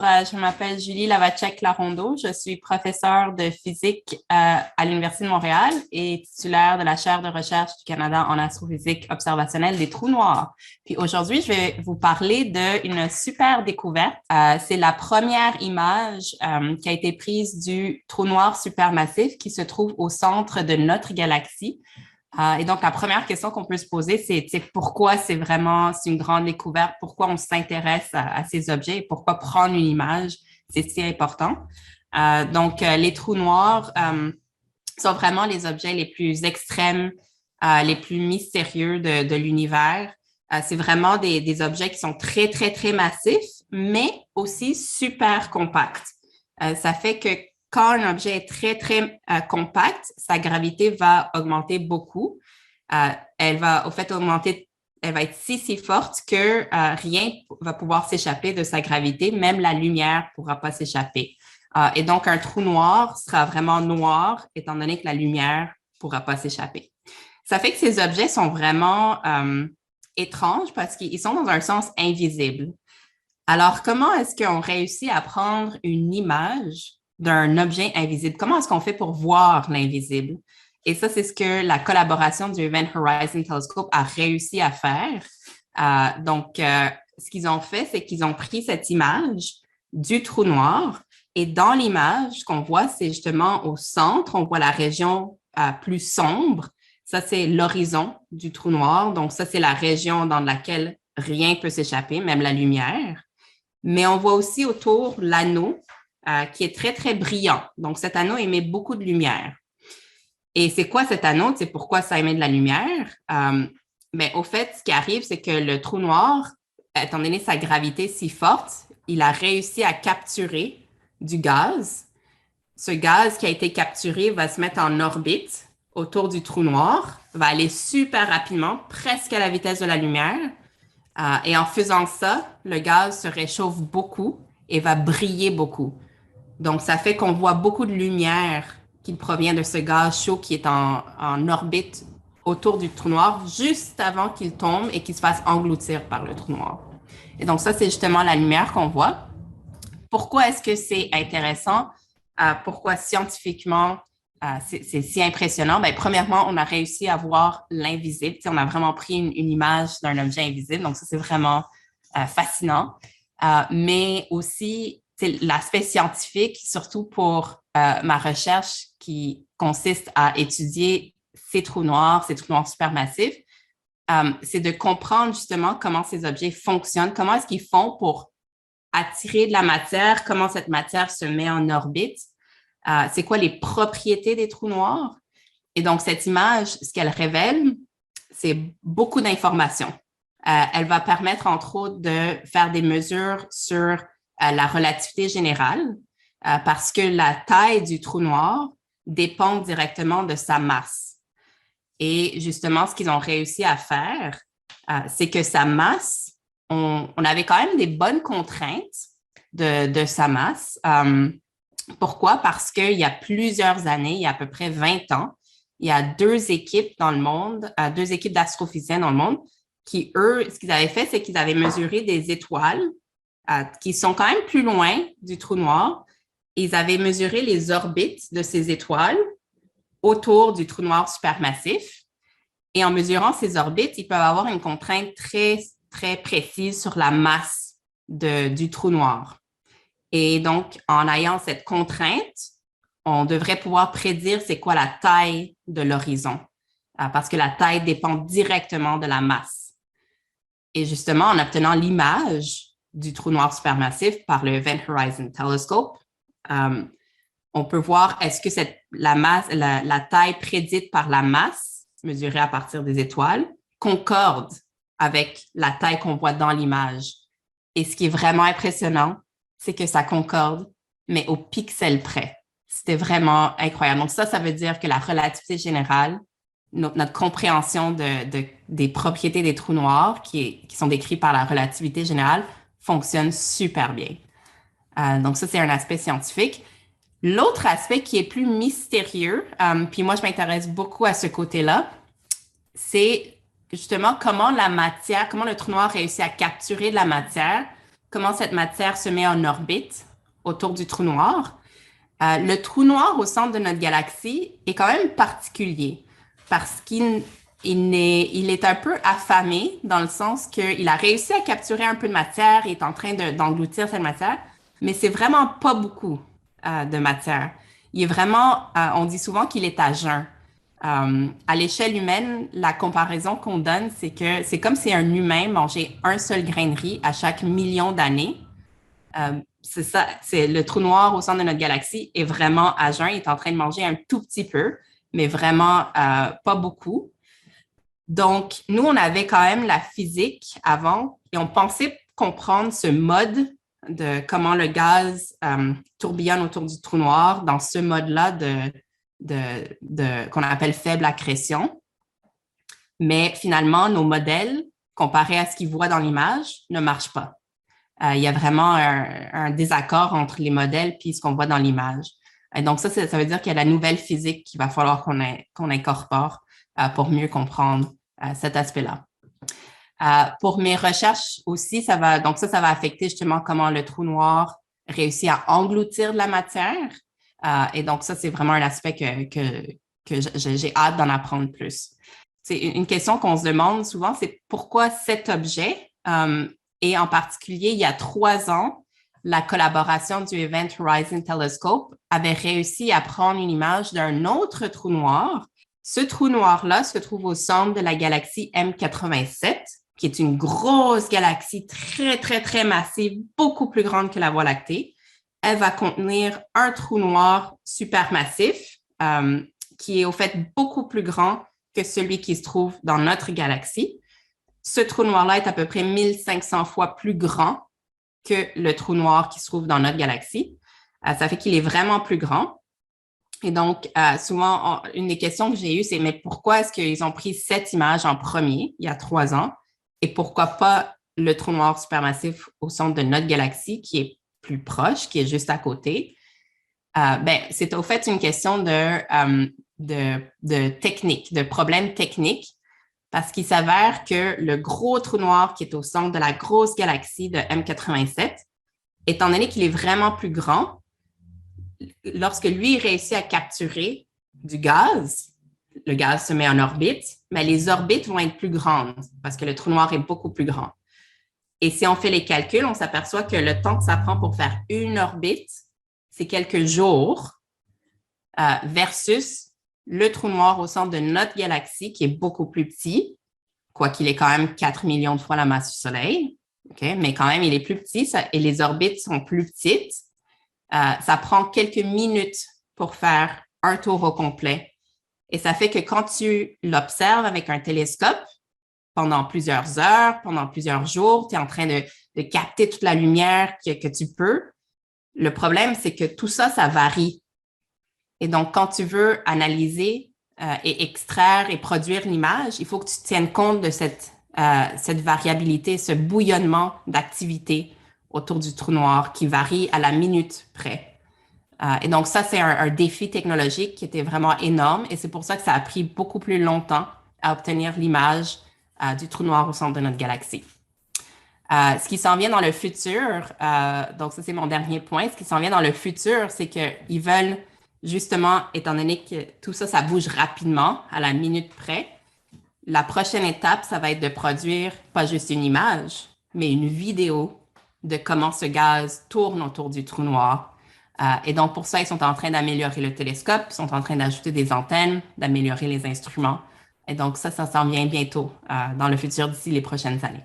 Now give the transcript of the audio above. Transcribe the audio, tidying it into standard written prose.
Je m'appelle Julie Lavacek-Larondeau. Je suis professeure de physique à l'Université de Montréal et titulaire de la chaire de recherche du Canada en astrophysique observationnelle des trous noirs. Puis aujourd'hui, je vais vous parler d'une super découverte. C'est la première image qui a été prise du trou noir supermassif qui se trouve au centre de notre galaxie. Et donc, la première question qu'on peut se poser, c'est pourquoi c'est une grande découverte, pourquoi on s'intéresse à ces objets et pourquoi prendre une image, c'est si important. Les trous noirs sont vraiment les objets les plus extrêmes, les plus mystérieux de l'univers. C'est vraiment des objets qui sont très, très, très massifs, mais aussi super compacts. Ça fait que quand un objet est très, très compact, sa gravité va augmenter beaucoup. Elle va, au fait, augmenter, elle va être si forte que rien va pouvoir s'échapper de sa gravité, même la lumière ne pourra pas s'échapper. Et donc, un trou noir sera vraiment noir, étant donné que la lumière ne pourra pas s'échapper. Ça fait que ces objets sont vraiment étranges parce qu'ils sont dans un sens invisible. Alors, comment est-ce qu'on réussit à prendre une image d'un objet invisible? Comment est-ce qu'on fait pour voir l'invisible? Et ça, c'est ce que la collaboration du Event Horizon Telescope a réussi à faire. Ce qu'ils ont fait, c'est qu'ils ont pris cette image du trou noir et dans l'image, ce qu'on voit, c'est justement au centre, on voit la région plus sombre. Ça, c'est l'horizon du trou noir. Donc, ça, c'est la région dans laquelle rien ne peut s'échapper, même la lumière. Mais on voit aussi autour l'anneau qui est très, très brillant. Donc, cet anneau émet beaucoup de lumière. Et c'est quoi cet anneau? C'est pourquoi ça émet de la lumière? Mais au fait, ce qui arrive, c'est que le trou noir, étant donné sa gravité si forte, il a réussi à capturer du gaz. Ce gaz qui a été capturé va se mettre en orbite autour du trou noir, va aller super rapidement, presque à la vitesse de la lumière. Et en faisant ça, le gaz se réchauffe beaucoup et va briller beaucoup. Donc, ça fait qu'on voit beaucoup de lumière qui provient de ce gaz chaud qui est en orbite autour du trou noir juste avant qu'il tombe et qu'il se fasse engloutir par le trou noir. Et donc, ça, c'est justement la lumière qu'on voit. Pourquoi est-ce que c'est intéressant? Pourquoi scientifiquement c'est si impressionnant? Bien, premièrement, on a réussi à voir l'invisible. On a vraiment pris une image d'un objet invisible. Donc, ça, c'est vraiment fascinant. Mais aussi, l'aspect scientifique, surtout pour ma recherche qui consiste à étudier ces trous noirs supermassifs, c'est de comprendre justement comment ces objets fonctionnent, comment est-ce qu'ils font pour attirer de la matière, comment cette matière se met en orbite, c'est quoi les propriétés des trous noirs. Et donc, cette image, ce qu'elle révèle, c'est beaucoup d'informations. Elle va permettre, entre autres, de faire des mesures sur la relativité générale, parce que la taille du trou noir dépend directement de sa masse. Et justement, ce qu'ils ont réussi à faire, c'est que sa masse, on avait quand même des bonnes contraintes de sa masse. Pourquoi? Parce qu'il y a plusieurs années, il y a à peu près 20 ans, il y a deux équipes dans le monde, deux équipes d'astrophysiciens dans le monde, qui, eux, ce qu'ils avaient fait, c'est qu'ils avaient mesuré des étoiles qui sont quand même plus loin du trou noir. Ils avaient mesuré les orbites de ces étoiles autour du trou noir supermassif. Et en mesurant ces orbites, ils peuvent avoir une contrainte très, très précise sur la masse du trou noir. Et donc, en ayant cette contrainte, on devrait pouvoir prédire c'est quoi la taille de l'horizon, parce que la taille dépend directement de la masse. Et justement, en obtenant l'image du trou noir supermassif par le Event Horizon Telescope, on peut voir est-ce que la taille prédite par la masse, mesurée à partir des étoiles, concorde avec la taille qu'on voit dans l'image. Et ce qui est vraiment impressionnant, c'est que ça concorde, mais au pixel près. C'était vraiment incroyable. Donc ça veut dire que la relativité générale, notre compréhension des propriétés des trous noirs qui sont décrites par la relativité générale fonctionne super bien. Donc ça, c'est un aspect scientifique. L'autre aspect qui est plus mystérieux, puis moi, je m'intéresse beaucoup à ce côté-là, c'est justement comment le trou noir réussit à capturer de la matière comment cette matière se met en orbite autour du trou noir. Le trou noir au centre de notre galaxie est quand même particulier parce il est un peu affamé dans le sens qu'il a réussi à capturer un peu de matière, il est en train d'engloutir cette matière, mais c'est vraiment pas beaucoup de matière. Il est vraiment, on dit souvent qu'il est à jeun. À l'échelle humaine, la comparaison qu'on donne, c'est que c'est comme si un humain mangeait un seul grain de riz à chaque million d'années. C'est ça, c'est le trou noir au centre de notre galaxie est vraiment à jeun. Il est en train de manger un tout petit peu, mais vraiment pas beaucoup. Donc, nous, on avait quand même la physique avant et on pensait comprendre ce mode de comment le gaz tourbillonne autour du trou noir dans ce mode-là qu'on appelle faible accrétion. Mais finalement, nos modèles, comparés à ce qu'ils voient dans l'image, ne marchent pas. Il y a vraiment un désaccord entre les modèles et ce qu'on voit dans l'image. Et donc, ça veut dire qu'il y a la nouvelle physique qu'il va falloir qu'on incorpore pour mieux comprendre cet aspect-là. Pour mes recherches aussi, ça va affecter justement comment le trou noir réussit à engloutir de la matière. Et donc, ça, c'est vraiment un aspect que j'ai hâte d'en apprendre plus. C'est une question qu'on se demande souvent, c'est pourquoi cet objet, et en particulier, il y a 3 ans, la collaboration du Event Horizon Telescope avait réussi à prendre une image d'un autre trou noir. Ce trou noir-là se trouve au centre de la galaxie M87, qui est une grosse galaxie très, très, très massive, beaucoup plus grande que la Voie lactée. Elle va contenir un trou noir supermassif, qui est au fait beaucoup plus grand que celui qui se trouve dans notre galaxie. Ce trou noir-là est à peu près 1500 fois plus grand que le trou noir qui se trouve dans notre galaxie. Ça fait qu'il est vraiment plus grand. Et donc, souvent, une des questions que j'ai eues, c'est mais pourquoi est-ce qu'ils ont pris cette image en premier, il y a 3 ans, et pourquoi pas le trou noir supermassif au centre de notre galaxie, qui est plus proche, qui est juste à côté? C'est au fait une question de technique, de problème technique, parce qu'il s'avère que le gros trou noir qui est au centre de la grosse galaxie de M87, étant donné qu'il est vraiment plus grand, lorsque lui réussit à capturer du gaz, le gaz se met en orbite, mais les orbites vont être plus grandes parce que le trou noir est beaucoup plus grand. Et si on fait les calculs, on s'aperçoit que le temps que ça prend pour faire une orbite, c'est quelques jours versus le trou noir au centre de notre galaxie qui est beaucoup plus petit, quoiqu'il est quand même 4 millions de fois la masse du Soleil, okay? Mais quand même, il est plus petit et les orbites sont plus petites. Ça prend quelques minutes pour faire un tour au complet. Et ça fait que quand tu l'observes avec un télescope pendant plusieurs heures, pendant plusieurs jours, tu es en train de capter toute la lumière que tu peux. Le problème, c'est que tout ça, ça varie. Et donc, quand tu veux analyser et extraire et produire l'image, il faut que tu tiennes compte de cette variabilité, ce bouillonnement d'activité autour du trou noir qui varie à la minute près. Et donc, ça, c'est un défi technologique qui était vraiment énorme et c'est pour ça que ça a pris beaucoup plus longtemps à obtenir l'image du trou noir au centre de notre galaxie. Ce qui s'en vient dans le futur, donc ça, c'est mon dernier point, ce qui s'en vient dans le futur, c'est qu'ils veulent justement, étant donné que tout ça, ça bouge rapidement à la minute près, la prochaine étape, ça va être de produire pas juste une image, mais une vidéo de comment ce gaz tourne autour du trou noir. Et donc, pour ça, ils sont en train d'améliorer le télescope, ils sont en train d'ajouter des antennes, d'améliorer les instruments. Et donc, ça s'en vient bientôt dans le futur d'ici les prochaines années.